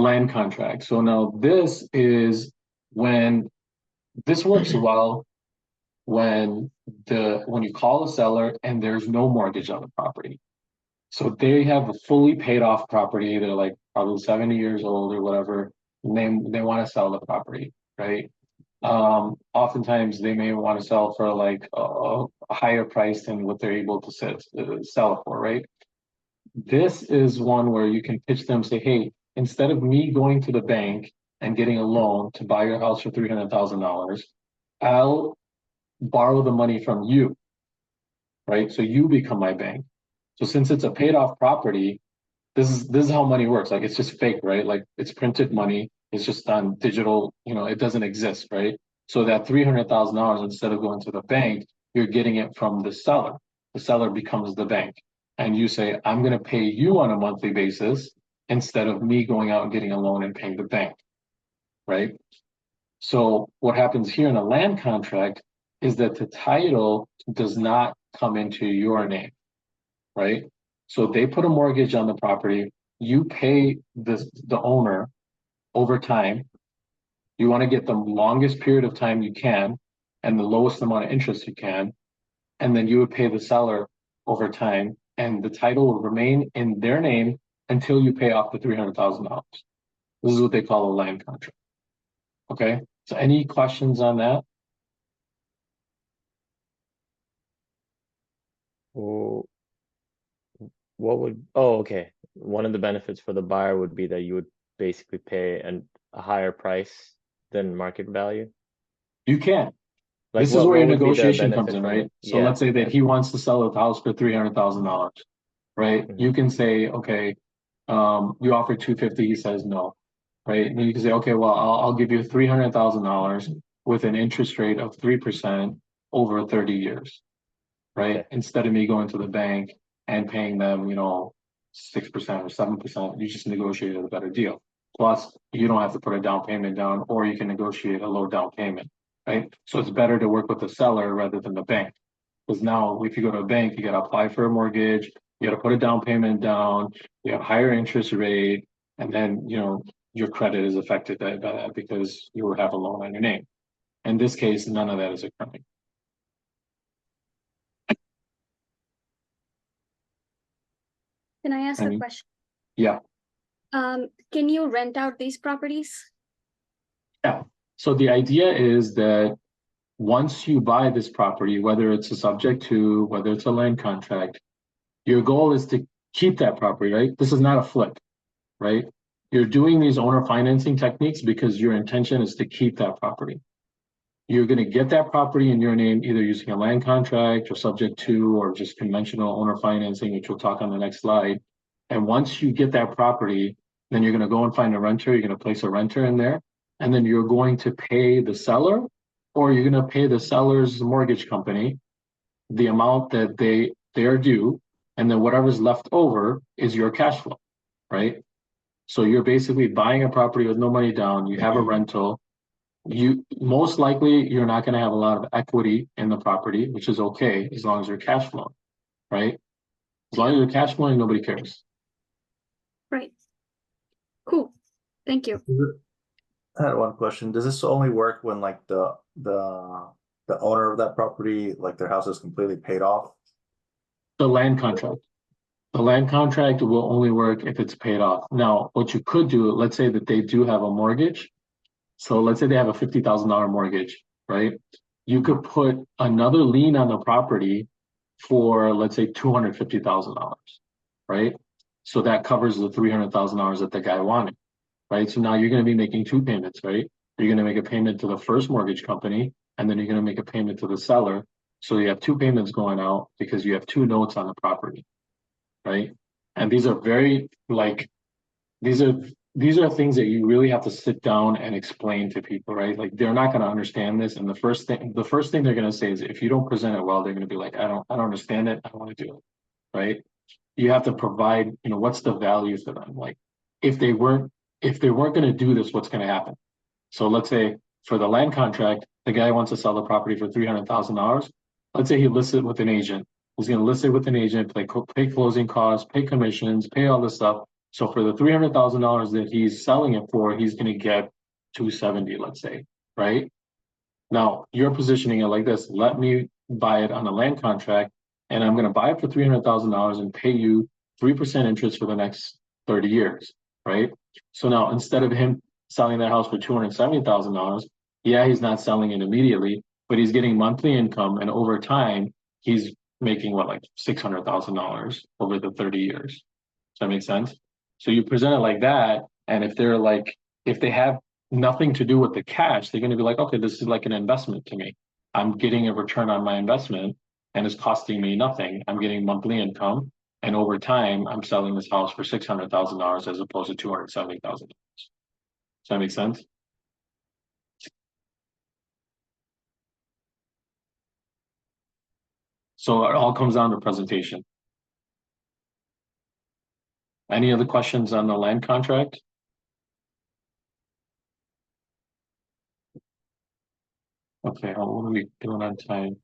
land contract. So now this is when this works well when you call a seller and there's no mortgage on the property. So they have a fully paid off property. They're like probably 70 years old or whatever. And they want to sell the property, right? Oftentimes they may want to sell for like a higher price than what they're able to sell it for, right? This is one where you can pitch them, say, hey, instead of me going to the bank and getting a loan to buy your house for $300,000, I'll borrow the money from you, right? So you become my bank. So since it's a paid off property, this is how money works. Like it's just fake, right? Like it's printed money. It's just on digital, it doesn't exist, right? So that $300,000, instead of going to the bank, you're getting it from the seller. The seller becomes the bank. And you say, I'm going to pay you on a monthly basis instead of me going out and getting a loan and paying the bank, right? So what happens here in a land contract is that the title does not come into your name, right? So they put a mortgage on the property. You pay the owner over time. You want to get the longest period of time you can and the lowest amount of interest you can. And then you would pay the seller over time, and the title will remain in their name until you pay off the $300,000. This is what they call a land contract. Okay. So any questions on that? Well, what would, oh, okay. One of the benefits for the buyer would be that you would basically pay a higher price than market value. You can. Like This is what where what your would be the negotiation comes benefit in, from right? it? So Yeah, let's say that yeah. he wants to sell the house for $300,000, right? Hmm. You can say, okay, you offer 250. He says no, right? And you can say, okay, well, I'll give you $300,000 with an interest rate of 3% over 30 years, right? Okay. Instead of me going to the bank and paying them, 6% or 7%, you just negotiated a better deal. Plus, you don't have to put a down payment down, or you can negotiate a low down payment, right? So it's better to work with the seller rather than the bank. Because now, if you go to a bank, you got to apply for a mortgage, you got to put a down payment down, you have higher interest rate, and then, your credit is affected by that because you have a loan on your name. In this case, none of that is occurring. Can I ask I a mean, question? yeah. Can you rent out these properties? Yeah. So the idea is that once you buy this property, whether it's a subject to, whether it's a land contract, your goal is to keep that property, right? This is not a flip, right? You're doing these owner financing techniques because your intention is to keep that property. You're going to get that property in your name either using a land contract or subject to, or just conventional owner financing, which we'll talk on the next slide. And once you get that property, then you're going to go and find a renter. You're going to place a renter in there. And then you're going to pay the seller, or you're going to pay the seller's mortgage company the amount that they're due. And then whatever's left over is your cash flow, right? So you're basically buying a property with no money down. You have a rental. You most likely you're not going to have a lot of equity in the property, which is okay as long as you're cash flowing, right? As long as you're cash flowing, nobody cares. Right. Cool. Thank you. I had one question. Does this only work when like the owner of that property, like their house is completely paid off? The land contract. The land contract will only work if it's paid off. Now, what you could do, let's say that they do have a mortgage. So let's say they have a $50,000 mortgage, right? You could put another lien on the property for, let's say, $250,000, right? So that covers the $300,000 that the guy wanted, right? So now you're going to be making two payments, right? You're going to make a payment to the first mortgage company, and then you're going to make a payment to the seller. So you have two payments going out because you have two notes on the property, right? And these are very like these are these are things that you really have to sit down and explain to people, right? Like they're not going to understand this, and the first thing they're going to say is if you don't present it well, they're going to be like, I don't understand it, I don't want to do it, right? You have to provide, what's the value for them? Like if they weren't if they weren't going to do this, what's going to happen? So let's say for the land contract, the guy wants to sell the property for $300,000. Let's say he lists it with an agent. He's going to list it with an agent, pay closing costs, pay commissions, pay all this stuff. So for the $300,000 that he's selling it for, he's gonna get 270, let's say, right? Now you're positioning it like this: let me buy it on a land contract, and I'm gonna buy it for $300,000 and pay you 3% interest for the next 30 years, right? So now instead of him selling that house for $270,000, yeah, he's not selling it immediately, but he's getting monthly income, and over time, he's making what, like $600,000 over the 30 years. Does that make sense? So you present it like that, and if they have nothing to do with the cash, they're going to be like, okay, this is like an investment to me. I'm getting a return on my investment, and it's costing me nothing. I'm getting monthly income, and over time, I'm selling this house for $600,000 as opposed to $270,000. Does that make sense? So it all comes down to presentation. Any other questions on the land contract? Okay, what are we doing on time?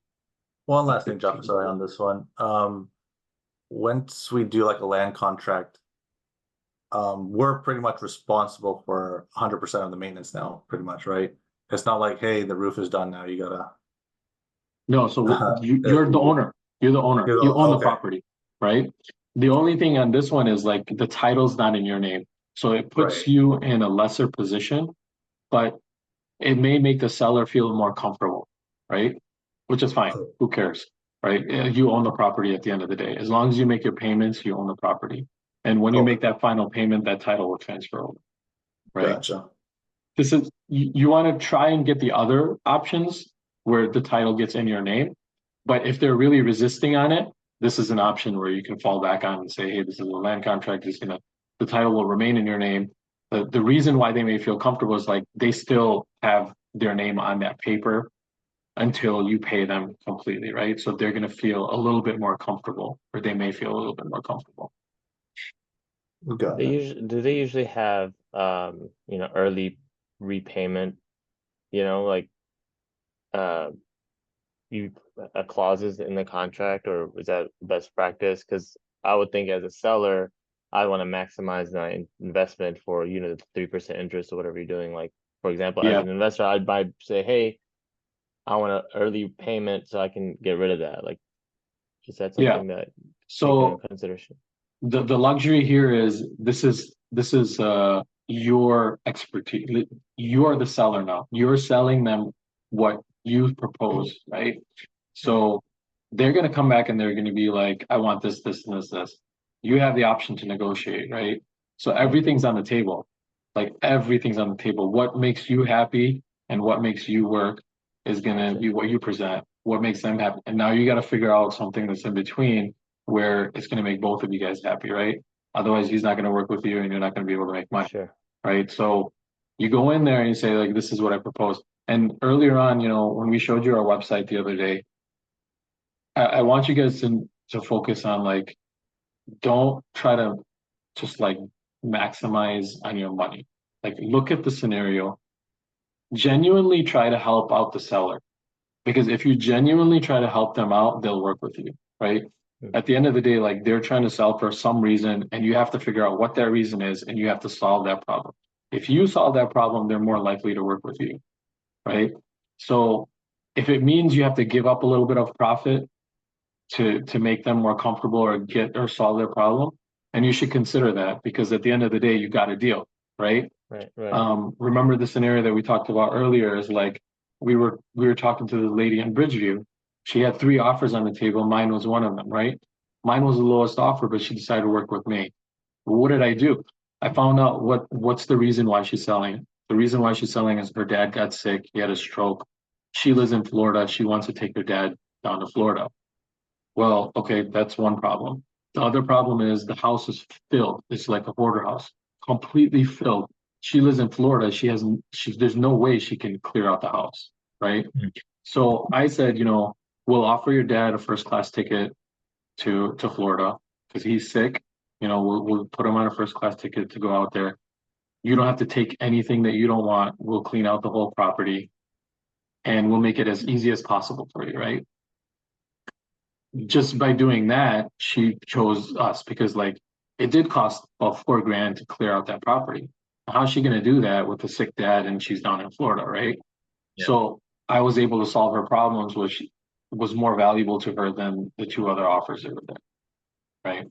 One last thing, Jeff, sorry, on this one. Once we do like a land contract, we're pretty much responsible for 100% of the maintenance now, pretty much, right? It's not like, hey, the roof is done now, you gotta. No, so you're the owner. You're the owner. You own the okay. property, right? The only thing on this one is like the title's not in your name. So it puts Right. you in a lesser position, but it may make the seller feel more comfortable, right? Which is fine. Cool. Who cares, right? You own the property at the end of the day. As long as you make your payments, you own the property. And when you Okay. make that final payment, that title will transfer over, right? Gotcha. This is you want to try and get the other options where the title gets in your name. But if they're really resisting on it, this is an option where you can fall back on and say, hey, this is a land contract, the title will remain in your name. The reason why they may feel comfortable is like they still have their name on that paper until you pay them completely, right? So they're gonna feel a little bit more comfortable, or they may feel a little bit more comfortable. Got it. Do they usually have early repayment, like uh you clauses in the contract, or is that best practice? Because I would think as a seller, I want to maximize my investment for the 3% interest or whatever you're doing. Like, for example, as Yeah, an investor, I'd say, hey, I want an early payment so I can get rid of that. Like, is that yeah. something that taken into So consideration? the luxury here is this is your expertise. You are the seller now. You're selling them what you propose, right? So they're going to come back and they're going to be like, I want this, this, and this. You have the option to negotiate, right? So everything's on the table. Like everything's on the table. What makes you happy and what makes you work is going to be what you present, what makes them happy. And now you got to figure out something that's in between where it's going to make both of you guys happy, right? Otherwise, he's not going to work with you and you're not going to be able to make money, Sure. right? So you go in there and you say, like, this is what I propose. And earlier on, when we showed you our website the other day, I want you guys to focus on like, don't try to just like maximize on your money. Like, look at the scenario, genuinely try to help out the seller. Because if you genuinely try to help them out, they'll work with you, right? Mm. At the end of the day, like they're trying to sell for some reason, and you have to figure out what that reason is, and you have to solve that problem. If you solve that problem, they're more likely to work with you, right? So if it means you have to give up a little bit of profit to make them more comfortable or get or solve their problem, and you should consider that because at the end of the day, you got a deal, right? Right. Remember the scenario that we talked about earlier is like we were talking to the lady in Bridgeview. She had 3 offers on the table. Mine was one of them, right? Mine was the lowest offer, but she decided to work with me. Well, what did I do? I found out what's the reason why she's selling it. The reason why she's selling is her dad got sick. He had a stroke. She lives in Florida. She wants to take her dad down to Florida. Well, okay, that's one problem. The other problem is the house is filled. It's like a hoarder house, completely filled. She lives in Florida. There's no way she can clear out the house, right? Mm. So I said, we'll offer your dad a first class ticket to Florida because he's sick. We'll put him on a first class ticket to go out there. You don't have to take anything that you don't want. We'll clean out the whole property and we'll make it as easy as possible for you, right? Just by doing that, she chose us because like it did cost about $4,000 to clear out that property. How's she gonna do that with a sick dad and she's down in Florida, right? Yeah. So I was able to solve her problems, which was more valuable to her than the two other offers that were there, right?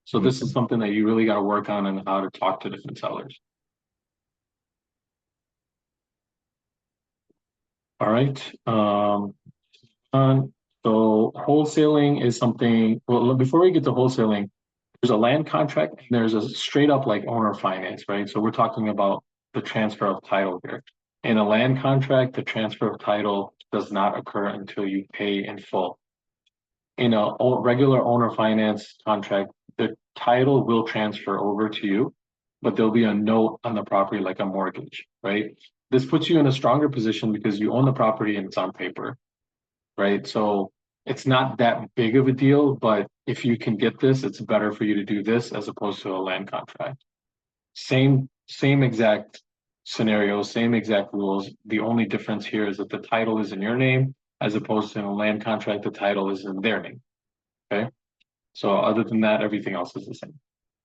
So this is something that you really got to work on and how to talk to different sellers. All right. So wholesaling is something, well, before we get to wholesaling, there's a land contract, and there's a straight up like owner finance, right? So we're talking about the transfer of title here. In a land contract, the transfer of title does not occur until you pay in full. In a regular owner finance contract, the title will transfer over to you, but there'll be a note on the property like a mortgage, right? This puts you in a stronger position because you own the property and it's on paper, right? So it's not that big of a deal, but if you can get this, it's better for you to do this as opposed to a land contract. Same exact scenario, same exact rules. The only difference here is that the title is in your name as opposed to in a land contract, the title is in their name. Okay. So other than that, everything else is the same.